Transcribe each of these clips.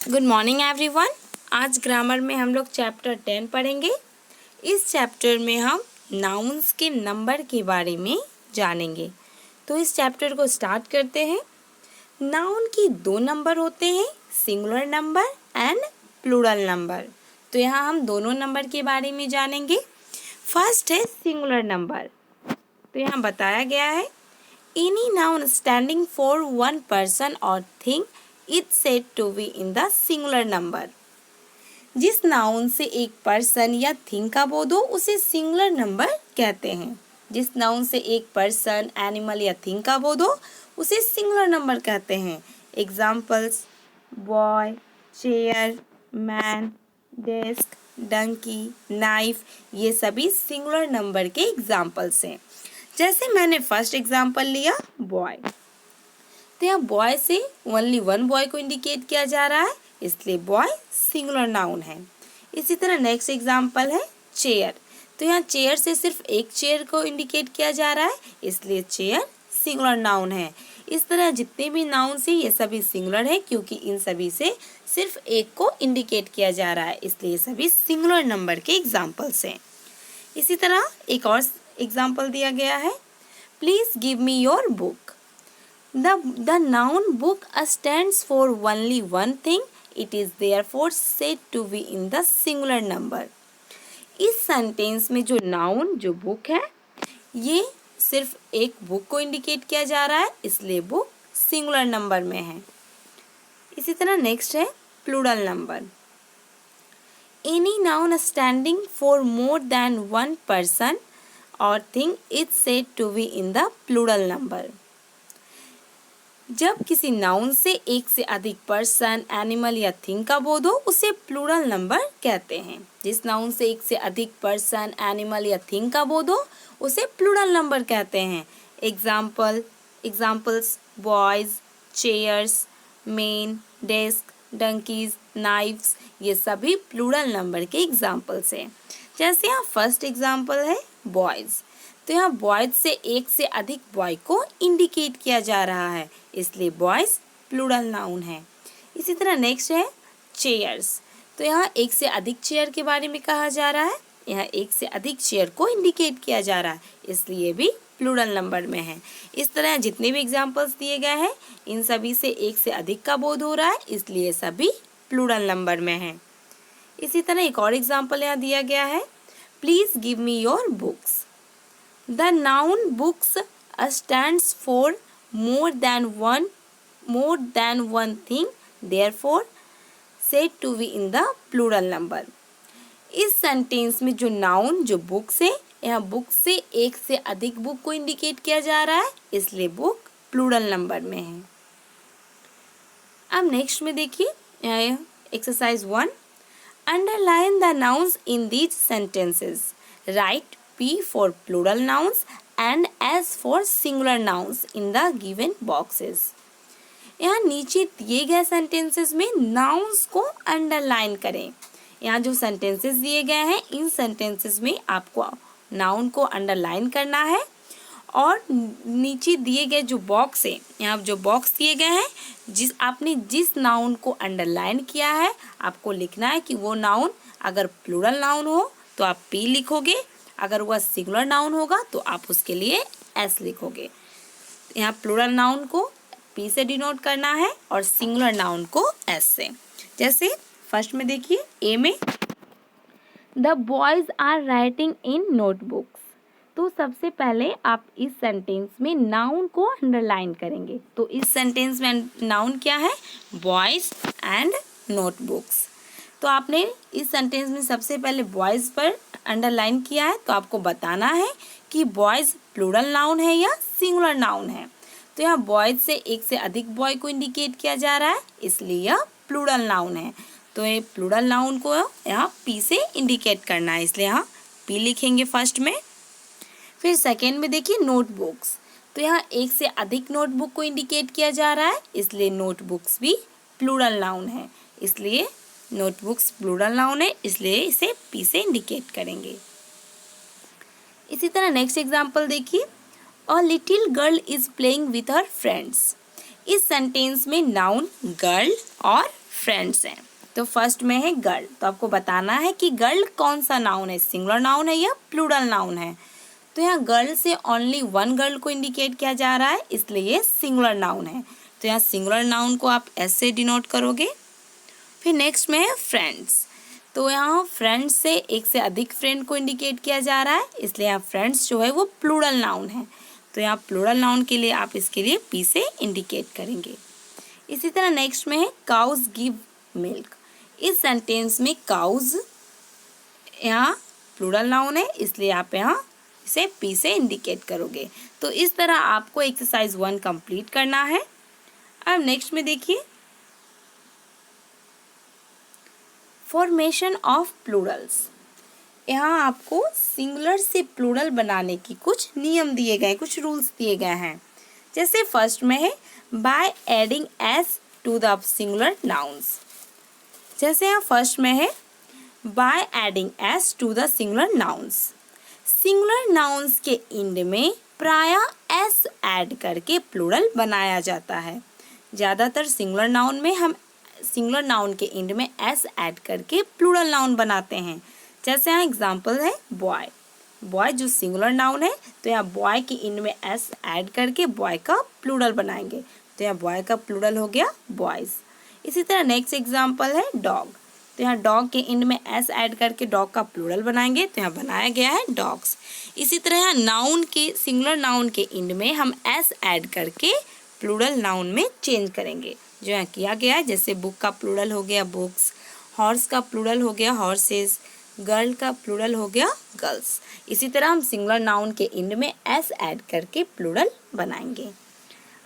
Good morning everyone. आज grammar में हम लोग चैप्टर 10 पढ़ेंगे। इस चैप्टर में हम नाउन्स के नंबर के बारे में जानेंगे। तो इस चैप्टर को स्टार्ट करते हैं। नाउन की दो नंबर होते हैं, singular number and plural number. तो यहाँ हम दोनों नंबर के बारे में जानेंगे। फर्स्ट है सिंगुलर नंबर। तो यहाँ बताया गया है, any noun standing for one person or thing it's said to be in the singular number. जिस नाउन से एक पर्सन या थिंग का बोध हो उसे सिंगुलर नंबर कहते हैं। जिस नाउन से एक पर्सन, एनिमल या थिंग का बोध हो उसे सिंगुलर नंबर कहते हैं। Examples: boy, chair, man, desk, donkey, knife, ये सभी सिंगुलर नंबर के एग्जाम्पल्स हैं। जैसे मैंने फर्स्ट एग्जाम्पल लिया बॉय, तो यहाँ बॉय से ओनली वन बॉय को इंडिकेट किया जा रहा है, इसलिए बॉय सिंगुलर नाउन है। इसी तरह नेक्स्ट एग्जाम्पल है चेयर, तो यहाँ चेयर से सिर्फ एक चेयर को इंडिकेट किया जा रहा है, इसलिए चेयर सिंगुलर नाउन है। इस तरह जितने भी नाउन्स हैं ये सभी सिंगुलर है, क्योंकि इन सभी से सिर्फ एक को इंडिकेट किया जा रहा है, इसलिए सभी सिंगुलर नंबर के एग्जाम्पल्स हैं। इसी तरह एक और एग्जाम्पल दिया गया है, please give me your book. The noun book stands for only one thing. It is therefore said to be in the singular number. इस सेंटेंस में जो नाउन, जो बुक है, ये सिर्फ एक बुक को इंडिकेट किया जा रहा है, इसलिए बुक सिंगुलर नंबर में है। इसी तरह नेक्स्ट है plural number. Any noun standing for more than one person or thing is said to be in the plural number. जब किसी नाउन से एक से अधिक पर्सन, एनिमल या थिंग का बोध हो उसे प्लूरल नंबर कहते हैं। जिस नाउन से एक से अधिक पर्सन, एनिमल या थिंग का बोध हो उसे प्लूरल नंबर कहते हैं। Examples: boys, chairs, main, desk, donkeys, knifes, ये सभी प्लूरल नंबर के एग्जाम्पल्स हैं। जैसे यहाँ फर्स्ट एग्जाम्पल है बॉयज, तो यहाँ बॉयज से एक से अधिक बॉय को इंडिकेट किया जा रहा है, इसलिए बॉयज प्लूरल नाउन है। इसी तरह नेक्स्ट है चेयर्स, तो यहाँ एक से अधिक चेयर के बारे में कहा जा रहा है, यहाँ एक से अधिक चेयर को इंडिकेट किया जा रहा है, इसलिए भी प्लूरल नंबर में है। इस तरह जितने भी एग्जाम्पल्स दिए गए हैं इन सभी से एक से अधिक का बोध हो रहा है, इसलिए सभी प्लूरल नंबर में है। इसी तरह एक और एग्जाम्पल यहाँ दिया गया है, please give me your books. The noun books stands for more than one thing, therefore said to be in the plural number. इस सेंटेंस में जो नाउन, जो बुक्स है, यहाँ बुक से एक से अधिक बुक को इंडिकेट किया जा रहा है, इसलिए बुक प्लूरल नंबर में है। अब नेक्स्ट में देखिए exercise 1, underline the nouns in these sentences. Right P for plural nouns and S for singular nouns in the given boxes. यहाँ नीचे दिए गए सेंटेंसेस में नाउन्स को अंडरलाइन करें। यहाँ जो सेंटेंसेस दिए गए हैं इन सेंटेंसेस में आपको नाउन को अंडरलाइन करना है, और नीचे दिए गए जो बॉक्स है, यहाँ जो बॉक्स दिए गए हैं, आपने जिस नाउन को अंडरलाइन किया है आपको लिखना है कि वो नाउन अगर प्लूरल नाउन हो तो आप P लिखोगे, अगर वह सिंगुलर नाउन होगा तो आप उसके लिए S लिखोगे। यहाँ प्लूरल नाउन को P से डिनोट करना है और सिंगुलर नाउन को S से। जैसे फर्स्ट में देखिए A में, the boys are writing in notebooks, तो सबसे पहले आप इस सेंटेंस में नाउन को अंडरलाइन करेंगे। तो इस सेंटेंस में नाउन क्या है? Boys and notebooks. तो आपने इस सेंटेंस में सबसे पहले बॉयज पर अंडरलाइन किया है, तो आपको बताना है कि बॉयज प्लूरल नाउन है या सिंगुलर नाउन है। तो यहाँ बॉयज से एक से अधिक बॉय को इंडिकेट किया जा रहा है, इसलिए यह प्लूरल नाउन है। तो ये प्लूरल नाउन को यहाँ P से इंडिकेट करना है, इसलिए यहाँ P लिखेंगे फर्स्ट में। फिर सेकेंड में देखिए नोटबुक्स, तो यहाँ एक से अधिक नोटबुक को इंडिकेट किया जा रहा है, इसलिए नोटबुक्स भी प्लूरल नाउन है, इसलिए नोटबुक्स प्लूरल नाउन है, इसलिए इसे P से इंडिकेट करेंगे। इसी तरह नेक्स्ट एग्जाम्पल देखिए, a little girl is playing with her friends. इस सेंटेंस में नाउन गर्ल और फ्रेंड्स हैं। तो फर्स्ट में है गर्ल, तो आपको बताना है कि गर्ल कौन सा नाउन है, सिंगुलर नाउन है या प्लूरल नाउन है। तो यहाँ गर्ल से ओनली वन गर्ल को इंडिकेट किया जा रहा है, इसलिए ये सिंगुलर नाउन है। तो यहाँ सिंगुलर नाउन को आप ऐसे डिनोट करोगे। फिर नेक्स्ट में है फ्रेंड्स, तो यहाँ फ्रेंड्स से एक से अधिक फ्रेंड को इंडिकेट किया जा रहा है, इसलिए यहाँ फ्रेंड्स जो है वो प्लूरल नाउन है। तो यहाँ प्लूरल नाउन के लिए आप इसके लिए पी से इंडिकेट करेंगे। इसी तरह नेक्स्ट में है काउज गिव मिल्क। इस सेंटेंस में काउज यहाँ प्लूरल नाउन है, इसलिए आप यहाँ इसे पी से इंडिकेट करोगे। तो इस तरह आपको एक्सरसाइज 1 कंप्लीट करना है। अब नेक्स्ट में देखिए फॉर्मेशन ऑफ प्लूरल्स। यहाँ आपको सिंगुलर से प्लूरल बनाने की कुछ नियम दिए गए, कुछ रूल्स दिए गए हैं। जैसे फर्स्ट में है by adding S to the singular nouns. जैसे यहाँ फर्स्ट में है by adding S to the singular nouns. Singular nouns के एंड में प्रायः एस ऐड करके प्लूरल बनाया जाता है। ज़्यादातर सिंगुलर नाउन में हम सिंगुलर नाउन के एंड में एस ऐड करके प्लूरल नाउन बनाते हैं। जैसे यहाँ एग्जांपल है बॉय, बॉय जो सिंगुलर नाउन है, तो यहाँ बॉय के एंड में एस ऐड करके बॉय का प्लूरल बनाएंगे। तो यहाँ बॉय का प्लूरल हो गया बॉयज़। इसी तरह नेक्स्ट एग्जांपल है डॉग, तो यहाँ डॉग के एंड में एस ऐड करके डॉग का प्लूरल बनाएंगे, तो यहाँ बनाया गया है डॉग्स। इसी तरह यहाँ नाउन के सिंगुलर नाउन के एंड में हम एस ऐड करके प्लूरल नाउन में चेंज करेंगे, जो यहाँ किया गया है। जैसे बुक का प्लूरल हो गया बुक्स, हॉर्स का प्लूरल हो गया हॉर्सेस, गर्ल का प्लूरल हो गया गर्ल्स। इसी तरह हम सिंगुलर नाउन के एंड में एस ऐड करके प्लूरल बनाएंगे।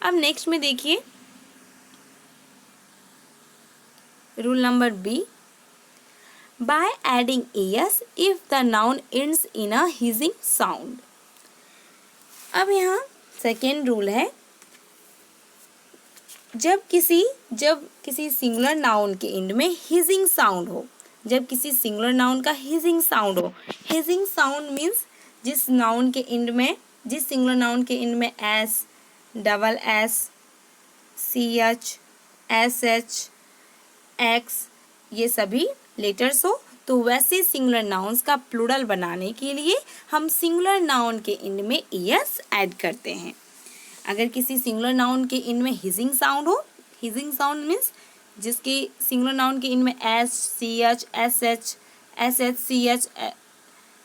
अब नेक्स्ट में देखिए rule number B, by adding S if the noun ends in a hissing sound. अब यहाँ सेकेंड रूल है, जब किसी सिंगुलर नाउन के एंड में हिजिंग साउंड हो, जब किसी सिंगुलर नाउन का हिजिंग साउंड हो। हिजिंग साउंड मीन्स जिस सिंगुलर नाउन के एंड में S, double S, C H, S H, x ये सभी लेटर्स हो, तो वैसे सिंगुलर नाउन्स का प्लूरल बनाने के लिए हम सिंगुलर नाउन के एंड में एस ऐड करते हैं। अगर किसी सिंगुलर नाउन के एंड में हिजिंग साउंड हो, हिजिंग साउंड मीन्स जिसके सिंगुलर नाउन के एंड में S, C H, S H, S H, C H,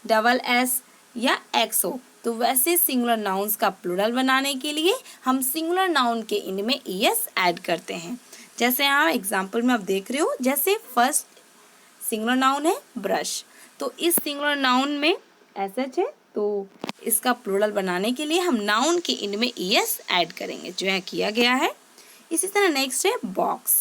double S या एक्स हो, तो वैसे सिंगुलर नाउन्स का प्लूरल बनाने के लिए हम सिंगुलर नाउन के एंड में एस ऐड करते हैं। जैसे यहाँ एग्जाम्पल में आप देख रहे हो, जैसे फर्स्ट सिंगुलर नाउन है ब्रश, तो इस सिंगुलर नाउन में एस एच है, तो इसका प्लूरल बनाने के लिए हम नाउन के एंड में एस ऐड करेंगे, जो यहाँ किया गया है। इसी तरह नेक्स्ट है बॉक्स,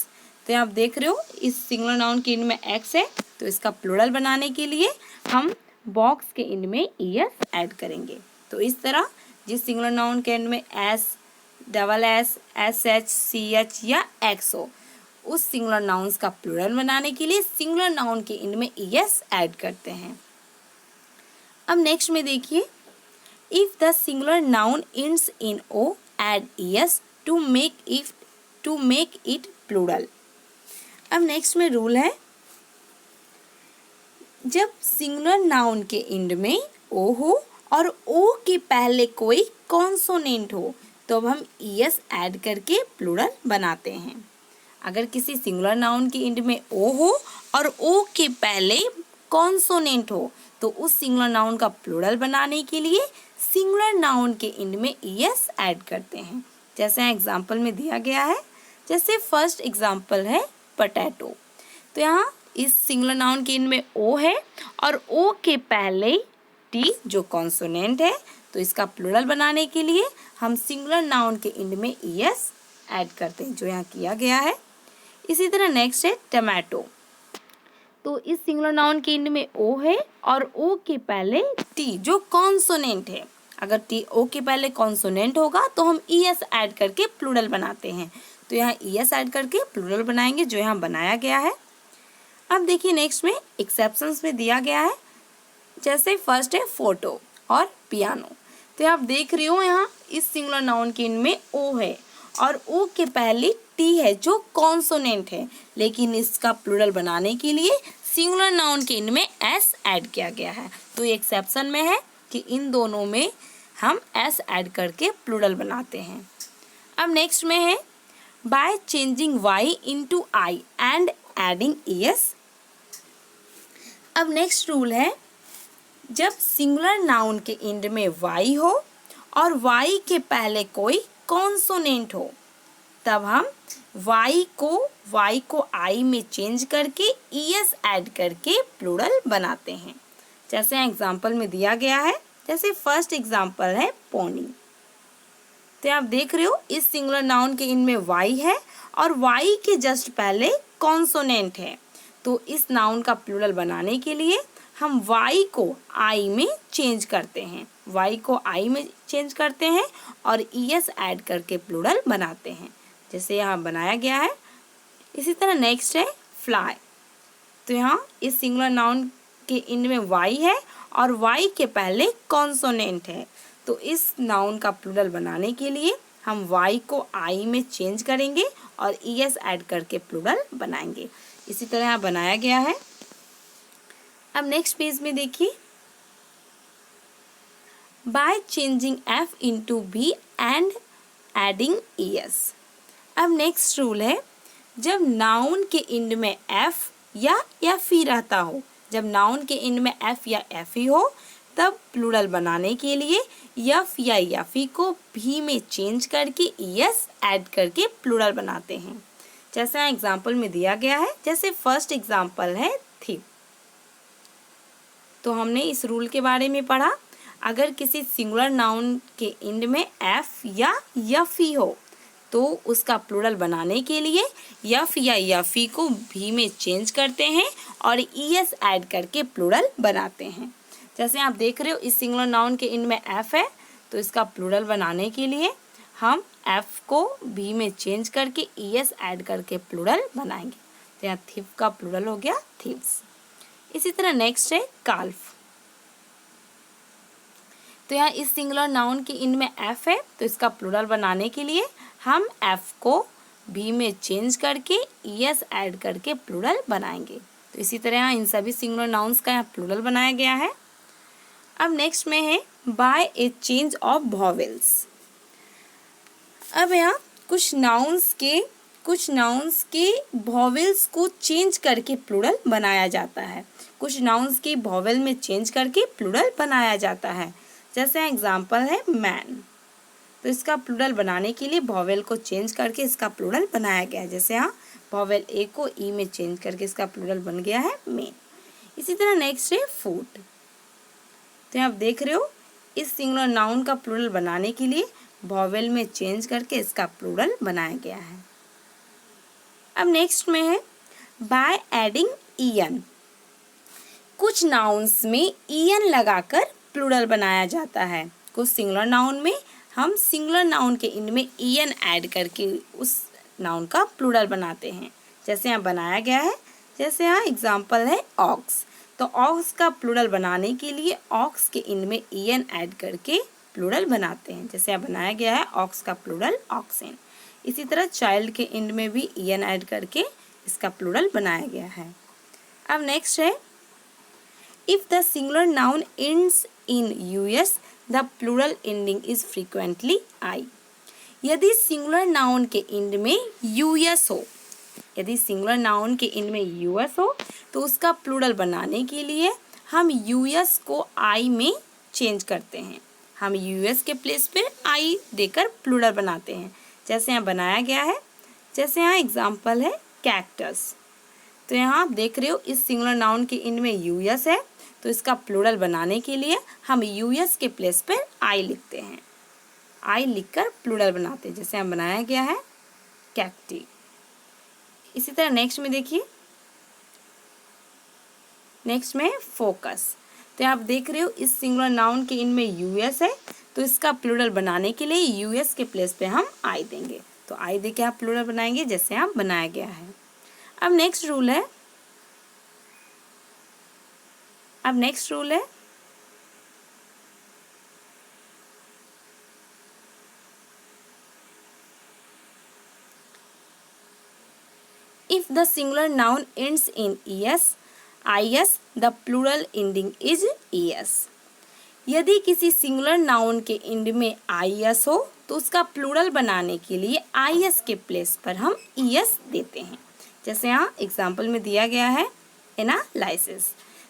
तो यहाँ आप देख रहे हो इस सिंगुलर नाउन के एंड में एक्स है, तो इसका प्लूरल बनाने के लिए हम बॉक्स के एंड में एस ऐड करेंगे। तो इस तरह जिस सिंगुलर नाउन के एंड में S, double S, S H, C H या एक्स हो, उस सिंगुलर नाउन्स का प्लूरल बनाने के लिए सिंगुलर नाउन के एंड में एस ऐड करते हैं। अब नेक्स्ट में देखिए, if the singular noun ends in O add S to make it plural. अब नेक्स्ट में रूल है, जब सिंगुलर नाउन के एंड में ओ हो और ओ के पहले कोई कॉन्सोनेंट हो, तो अब हम एस ऐड करके प्लूरल बनाते हैं। अगर किसी सिंगुलर नाउन के एंड में ओ हो और ओ के पहले कॉन्सोनेंट हो, तो उस सिंगुलर नाउन का प्लूरल बनाने के लिए सिंगुलर नाउन के एंड में एस ऐड करते हैं। जैसे यहाँ एग्जाम्पल में दिया गया है, जैसे फर्स्ट एग्जाम्पल है पोटैटो, तो यहाँ इस सिंगुलर नाउन के एंड में ओ है और ओ के पहले टी जो कॉन्सोनेंट है, तो इसका प्लूरल बनाने के लिए हम सिंगुलर नाउन के एंड में एस ऐड करते हैं, जो यहाँ किया गया है। इसी तरह नेक्स्ट है टमाटो, तो इस सिंगुलर नाउन के एंड में ओ है और ओ के पहले टी जो कॉन्सोनेंट है। अगर टी ओ के पहले कॉन्सोनेंट होगा तो हम एस ऐड करके प्लूरल बनाते हैं, तो यहाँ एस ऐड करके प्लूरल बनाएंगे, जो यहाँ बनाया गया है। अब देखिए नेक्स्ट में एक्सेप्शंस में दिया गया है, जैसे फर्स्ट है फोटो और पियानो, तो आप देख रहे हो यहाँ इस सिंगुलर नाउन के एंड में ओ है और ओ के पहले टी है जो कॉन्सोनेंट है, लेकिन इसका प्लूरल बनाने के लिए सिंगुलर नाउन के एंड में एस ऐड किया गया है। तो ये एक्सेप्शन में है कि इन दोनों में हम एस ऐड करके प्लूरल बनाते हैं। अब नेक्स्ट में है by changing Y into I and adding S. अब नेक्स्ट रूल है, जब सिंगुलर नाउन के एंड में वाई हो और वाई के पहले कोई कॉन्सोनेंट हो, तब हम वाई को आई में चेंज करके ईएस ऐड करके प्लूरल बनाते हैं। जैसे एग्जाम्पल में दिया गया है, जैसे फर्स्ट एग्जाम्पल है पोनी। तो आप देख रहे हो इस सिंगुलर नाउन के एंड में वाई है और वाई के जस्ट पहले कॉन्सोनेंट है। तो इस नाउन का प्लूरल बनाने के लिए हम वाई को आई में चेंज करते हैं, वाई को आई में चेंज करते हैं और ईएस ऐड करके प्लूरल बनाते हैं, जैसे यहाँ बनाया गया है। इसी तरह नेक्स्ट है फ्लाई। तो यहाँ इस सिंगुलर नाउन के एंड में वाई है और वाई के पहले कॉन्सोनेंट है। तो इस नाउन का प्लूरल बनाने के लिए हम वाई को आई में चेंज करेंगे और ईएस ऐड करके प्लूरल बनाएंगे। इसी तरह यहाँ बनाया गया है। अब नेक्स्ट पेज में देखिए, by changing F into B and adding ES. अब नेक्स्ट रूल है, जब नाउन के एंड में एफ या एफ ही रहता हो, जब नाउन के एंड में एफ या एफ ही हो, तब प्लूरल बनाने के लिए एफ या एफ ही को भी में चेंज करके ईएस ऐड करके प्लूरल बनाते हैं। जैसे एग्जाम्पल में दिया गया है, जैसे फर्स्ट एग्जाम्पल है थी। तो हमने इस रूल के बारे में पढ़ा, अगर किसी सिंगुलर नाउन के एंड में एफ या एफ ही हो तो उसका प्लूरल बनाने के लिए एफ या एफ ही को भी में चेंज करते हैं और ईएस ऐड करके प्लूरल बनाते हैं। जैसे आप देख रहे हो इस सिंगुलर नाउन के एंड में एफ है, तो इसका प्लूरल बनाने के लिए हम एफ को भी में चेंज करके ईएस ऐड करके प्लूरल बनाएंगे। तो यहाँ थिप का प्लूरल हो गया थिव्स। इसी तरह नेक्स्ट है काल्फ। तो यहाँ इस सिंगुलर नाउन के एंड में एफ है, तो इसका प्लूरल बनाने के लिए हम एफ को भी में चेंज करके ईएस ऐड करके प्लूरल बनाएंगे। तो इसी तरह यहाँ इन सभी सिंगुलर नाउन्स का यहाँ प्लूरल बनाया गया है। अब नेक्स्ट में है by a change of vowels. अब यहाँ कुछ नाउन्स के वॉवेल्स को चेंज करके प्लूरल बनाया जाता है, कुछ नाउन्स के वॉवेल में चेंज करके प्लूरल बनाया जाता है। जैसे एग्जाम्पल है मैन। तो इसका प्लूरल बनाने के लिए वॉवेल को चेंज करके इसका प्लूरल बनाया गया है। जैसे यहाँ वॉवेल ए को ई में चेंज करके इसका प्लूरल बन गया है मेन। इसी तरह नेक्स्ट है फूड। तो आप देख रहे हो इस सिंगुलर नाउन का प्लूरल बनाने के लिए वॉवेल में चेंज करके इसका प्लूरल बनाया गया है। अब नेक्स्ट में है बाय एडिंग ईएन। कुछ नाउन्स में ईएन लगाकर प्लूरल बनाया जाता है। कुछ सिंगुलर नाउन में हम सिंगुलर नाउन के एंड में ईएन ऐड करके उस नाउन का प्लूरल बनाते हैं। जैसे यहाँ बनाया गया है, जैसे यहाँ एग्जाम्पल है ऑक्स। तो ऑक्स का प्लूरल बनाने के लिए ऑक्स के एंड में ईएन ऐड करके प्लूरल बनाते हैं। जैसे यहाँ बनाया गया है ऑक्स का प्लूरल ऑक्सेन। इसी तरह चाइल्ड के एंड में भी ईएन ऐड करके इसका प्लूरल बनाया गया है। अब नेक्स्ट है if the singular noun ends in US the plural ending is frequently I. यदि सिंगुलर नाउन के एंड में यूएस हो, यदि सिंगुलर नाउन के एंड में यूएस हो तो उसका प्लूरल बनाने के लिए हम यूएस को आई में चेंज करते हैं। हम यूएस के प्लेस पे आई देकर प्लूरल बनाते हैं। जैसे यहाँ बनाया गया है, जैसे यहाँ एग्जाम्पल है कैक्टस। तो यहाँ आप देख रहे हो इस सिंगुलर नाउन के एंड में यूएस है, तो इसका प्लूरल बनाने के लिए हम यूएस के प्लेस पर आई लिखते हैं, आई लिखकर प्लूरल बनाते हैं। जैसे यहाँ बनाया गया है कैक्टी। इसी तरह नेक्स्ट में देखिए, नेक्स्ट में फोकस। तो आप देख रहे हो इस सिंगुलर नाउन के एंड में यूएस है, तो इसका प्लूरल बनाने के लिए यूएस के प्लेस पे हम आई देंगे। तो आई देके आप प्लूरल बनाएंगे जैसे आप बनाया गया है। अब नेक्स्ट रूल है, if the singular noun ends in es, is, the plural ending is es। यदि किसी सिंगुलर नाउन के एंड में is हो तो उसका प्लूरल बनाने के लिए is के प्लेस पर हम es देते हैं। जैसे यहाँ एग्जाम्पल में दिया गया है एनालिसिस।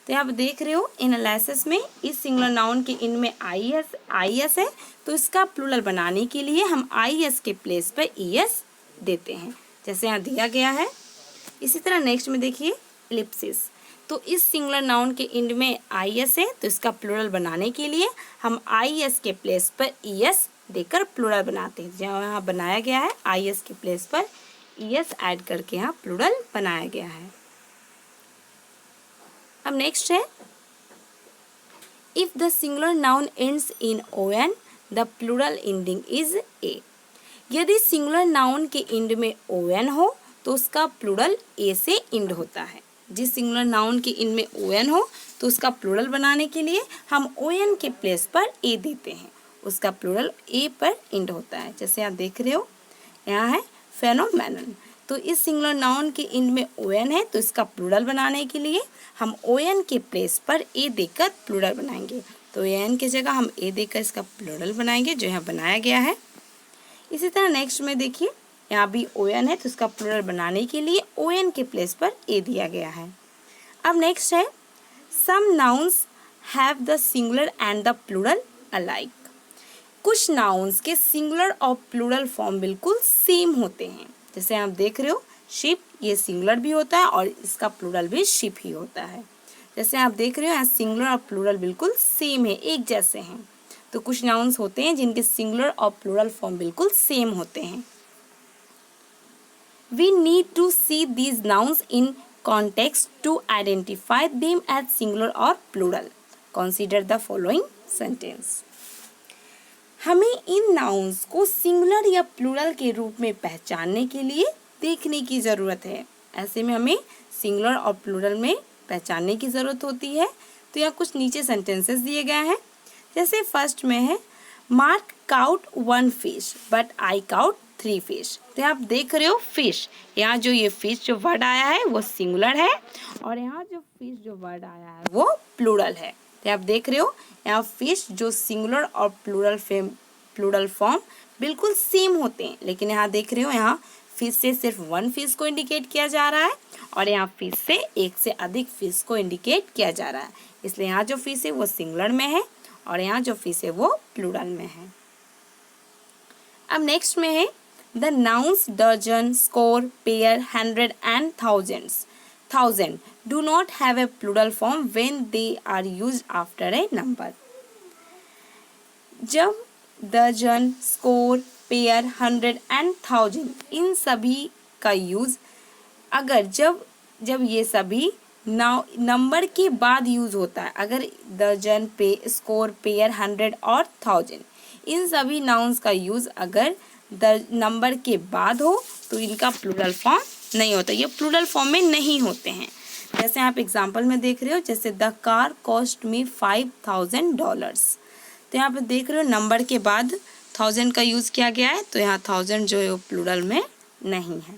तो यहाँ आप देख रहे हो एनालिसिस में इस सिंगुलर नाउन के एंड में is है, तो इसका प्लूरल बनाने के लिए हम is के प्लेस पर es देते हैं, जैसे यहाँ दिया गया है। इसी तरह नेक्स्ट में देखिए एलिप्सिस। तो इस सिंगुलर नाउन के एंड में is है, तो इसका प्लूरल बनाने के लिए हम is के प्लेस पर es देकर प्लूरल बनाते हैं। जहाँ यहाँ बनाया गया है is के प्लेस पर es ऐड करके यहाँ प्लूरल बनाया गया है। अब नेक्स्ट है if the singular noun ends in on, the plural ending is a। यदि सिंगुलर नाउन के एंड में on हो तो उसका प्लूरल a से एंड होता है। जिस सिंगुलर नाउन के एंड में on हो तो उसका प्लूरल बनाने के लिए हम on के प्लेस पर a देते हैं, उसका प्लूरल a पर एंड होता है। जैसे आप देख रहे हो यहाँ है फेनोमेनन। तो इस सिंगुलर नाउन के एंड में on है, तो इसका प्लूरल बनाने के लिए हम on के प्लेस पर a देकर प्लूरल बनाएंगे। तो on की जगह हम a देकर इसका प्लूरल बनाएंगे, जो यहाँ बनाया गया है। इसी तरह नेक्स्ट में देखिए यहाँ भी on है, तो इसका प्लूरल बनाने के लिए on के प्लेस पर a दिया गया है। अब नेक्स्ट है some nouns have the singular and the plural alike. कुछ नाउन्स के सिंगुलर और प्लूरल फॉर्म बिल्कुल सेम होते हैं। जैसे आप देख रहे हो शिप, ये सिंगुलर भी होता है और इसका प्लूरल भी शिप ही होता है। जैसे आप देख रहे हो यहाँ सिंगुलर और प्लूरल बिल्कुल सेम है, एक जैसे हैं। तो कुछ नाउन्स होते हैं जिनके सिंगुलर और प्लूरल फॉर्म बिल्कुल सेम होते हैं। We need to see these nouns in context to identify them as singular or plural. Consider the following sentence. हमें इन नाउन्स को सिंगुलर या प्लूरल के रूप में पहचानने के लिए देखने की ज़रूरत है। ऐसे में हमें सिंगुलर और प्लूरल में पहचानने की ज़रूरत होती है। तो यहाँ कुछ नीचे सेंटेंसेस दिए गए हैं। जैसे फर्स्ट में है mark cout 1 fish but I cout 3 fish. तो आप देख रहे हो फिश, यहाँ जो ये फिश जो वर्ड आया है वो सिंगुलर है और यहाँ जो फिश जो वर्ड आया है वो प्लूरल है। तो आप देख रहे हो यहाँ फिश जो सिंगुलर और प्लूरल फॉर्म बिल्कुल सेम होते हैं, लेकिन यहाँ देख रहे हो यहाँ फिश से सिर्फ 1 फिश को इंडिकेट किया जा रहा है और यहाँ फिश से एक से अधिक फिश को इंडिकेट किया जा रहा है। इसलिए यहाँ जो फिश है वो सिंगुलर में है और यहाँ जो फिश है वो प्लूरल में है। अब नेक्स्ट में है the nouns dozen, score, pair, 100 and thousand do not have a plural form when they are used after a number. जब डजन, स्कोर, पेयर, 100 and 1000 इन सभी का यूज़ अगर जब ये सभी नंबर के बाद यूज़ होता है, अगर डजन, स्कोर, पेयर, 100 और 1000 इन सभी नाउन्स का यूज़ अगर नंबर के बाद हो तो इनका प्लूरल फॉर्म नहीं होता, ये प्लूरल फॉर्म में नहीं होते हैं। जैसे आप एग्जांपल में देख रहे हो, जैसे द कार कॉस्ट मी $5,000। तो यहाँ पे देख रहे हो नंबर के बाद 1000 का यूज़ किया गया है, तो यहाँ 1000 जो है वो प्लूरल में नहीं है।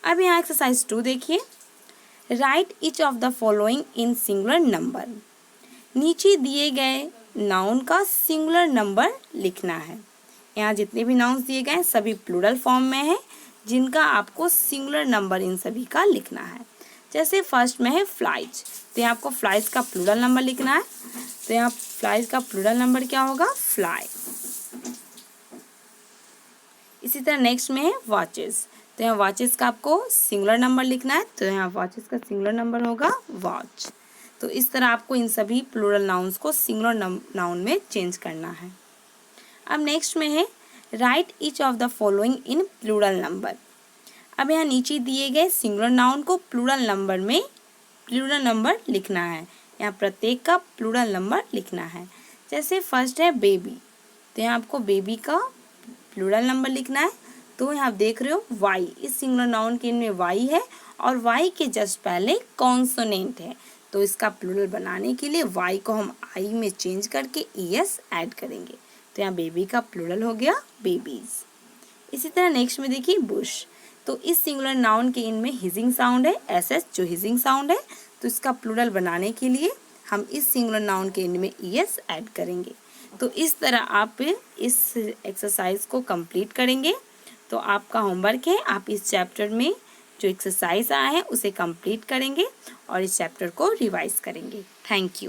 अब यहाँ एक्सरसाइज 2 देखिए, right each of the following in singular number. नीचे दिए गए नाउन का सिंगुलर नंबर लिखना है। यहाँ जितने भी नाउन्स दिए गए हैं सभी प्लूरल फॉर्म में है, जिनका आपको सिंगुलर नंबर इन सभी का लिखना है। जैसे फर्स्ट में है फ्लाइज, तो यहाँ आपको फ्लाइज का प्लूरल नंबर लिखना है। तो यहाँ फ्लाइज का प्लूरल नंबर क्या होगा, फ्लाई। इसी तरह नेक्स्ट में है वॉचेस, तो यहाँ वॉचेस का आपको सिंगुलर नंबर लिखना है। तो यहाँ वॉचेस का सिंगुलर नंबर होगा वॉच। तो इस तरह आपको इन सभी प्लूरल नाउन्स को सिंगुलर नाउन में चेंज करना है। अब नेक्स्ट में है write each of the following in plural number. अब यहाँ नीचे दिए गए सिंगुलर नाउन को प्लूरल नंबर लिखना है। यहाँ प्रत्येक का प्लूरल नंबर लिखना है। जैसे फर्स्ट है बेबी, तो यहाँ आपको बेबी का प्लूरल नंबर लिखना है। तो यहाँ आप देख रहे हो वाई, इस सिंगुलर नाउन के इनमें वाई है और वाई के जस्ट पहले कॉन्सोनेंट है, तो इसका प्लूरल बनाने के लिए वाई को हम आई में चेंज करके ईएस ऐड करेंगे। तो यहाँ बेबी का प्लूरल हो गया बेबीज। इसी तरह नेक्स्ट में देखिए बुश, तो इस सिंगुलर नाउन के एंड में हिजिंग साउंड है, एस जो हिजिंग साउंड है, तो इसका प्लूरल बनाने के लिए हम इस सिंगुलर नाउन के एंड में ईएस ऐड करेंगे। तो इस तरह आप इस एक्सरसाइज को कंप्लीट करेंगे। तो आपका होमवर्क है, आप इस चैप्टर में जो एक्सरसाइज आया है उसे कंप्लीट करेंगे और इस चैप्टर को रिवाइज करेंगे। Thank you.